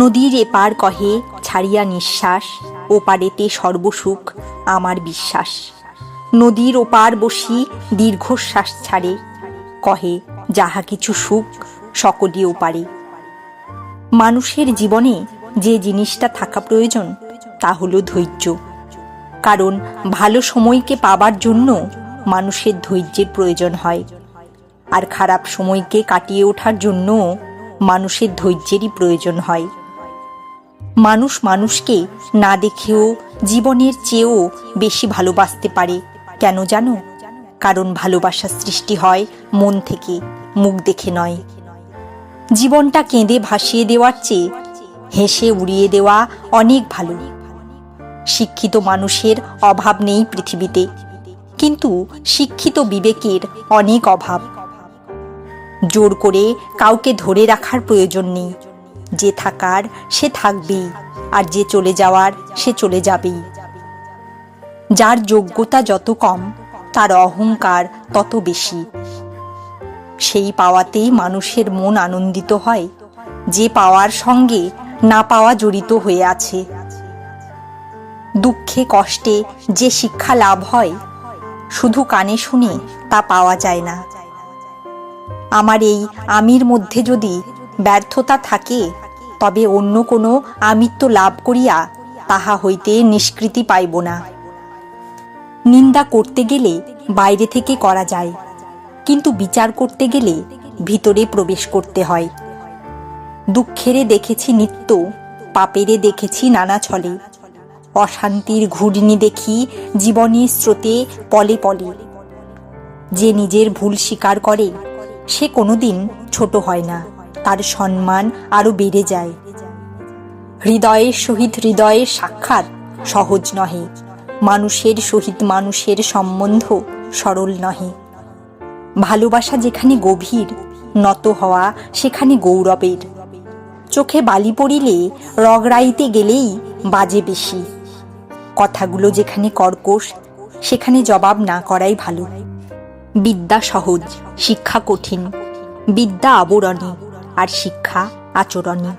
নদীর এপার কহে ছাড়িয়া নিঃশ্বাস, ওপারেতে সর্বসুখ আমার বিশ্বাস। নদীর ওপার বসি দীর্ঘশ্বাস ছাড়ে, কহে যাহা কিছু সুখ সকলই ওপারে। মানুষের জীবনে যে জিনিসটা থাকা প্রয়োজন তা হলো ধৈর্য। কারণ ভালো সময়কে পাবার জন্য মানুষের ধৈর্যের প্রয়োজন হয়, আর খারাপ সময়কে কাটিয়ে ওঠার জন্য মানুষের ধৈর্যেরই প্রয়োজন হয়। মানুষ মানুষকে না দেখেও জীবনের চেয়েও বেশি ভালোবাসতে পারে। কেন জানো? কারণ ভালোবাসার সৃষ্টি হয় মন থেকে, মুখ দেখে নয়। জীবনটা কেঁদে ভাসিয়ে দেওয়ার চেয়ে হেসে উড়িয়ে দেওয়া অনেক ভালো। শিক্ষিত মানুষের অভাব নেই পৃথিবীতে, কিন্তু শিক্ষিত বিবেকের অনেক অভাব। জোর করে কাউকে ধরে রাখার প্রয়োজন নেই। যে থাকার সে থাকবেই, আর যে চলে যাওয়ার সে চলে যাবেই। যার যোগ্যতা যত কম তার অহংকার তত বেশি। সেই পাওয়াতেই মানুষের মন আনন্দিত হয় যে পাওয়ার সঙ্গে না পাওয়া জড়িত হয়ে আছে। দুঃখে কষ্টে যে শিক্ষা লাভ হয় শুধু কানে শুনে তা পাওয়া যায় না। আমার এই আমির মধ্যে যদি ব্যর্থতা থাকে, তবে অন্য কোনো আমিত্ব লাভ করিয়া তাহা হইতে নিষ্কৃতি পাইব না। নিন্দা করতে গেলে বাইরে থেকে করা যায়, কিন্তু বিচার করতে গেলে ভিতরে প্রবেশ করতে হয়। দুঃখেরে দেখেছি নিত্য, পাপেরে দেখেছি নানা ছলে। অশান্তির ঘূর্ণি দেখি জীবনের স্রোতে পলে পলে। যে নিজের ভুল স্বীকার করে সে কোনোদিন ছোট হয় না, তার সম্মান আরো বেড়ে যায়। হৃদয়ের সহিত হৃদয়ের সাক্ষাৎ সহজ নহে, মানুষের সহিত মানুষের সম্বন্ধ সরল নহে। ভালোবাসা যেখানে গভীর, নত হওয়া সেখানে গৌরবের। চোখে বালি পড়িলে রগড়াইতে গেলেই বাজে বেশি। কথাগুলো যেখানে কর্কশ সেখানে জবাব না করাই ভালো। বিদ্যা সহজ, শিক্ষা কঠিন। বিদ্যা আবরণী, আর শিক্ষা আচরণী।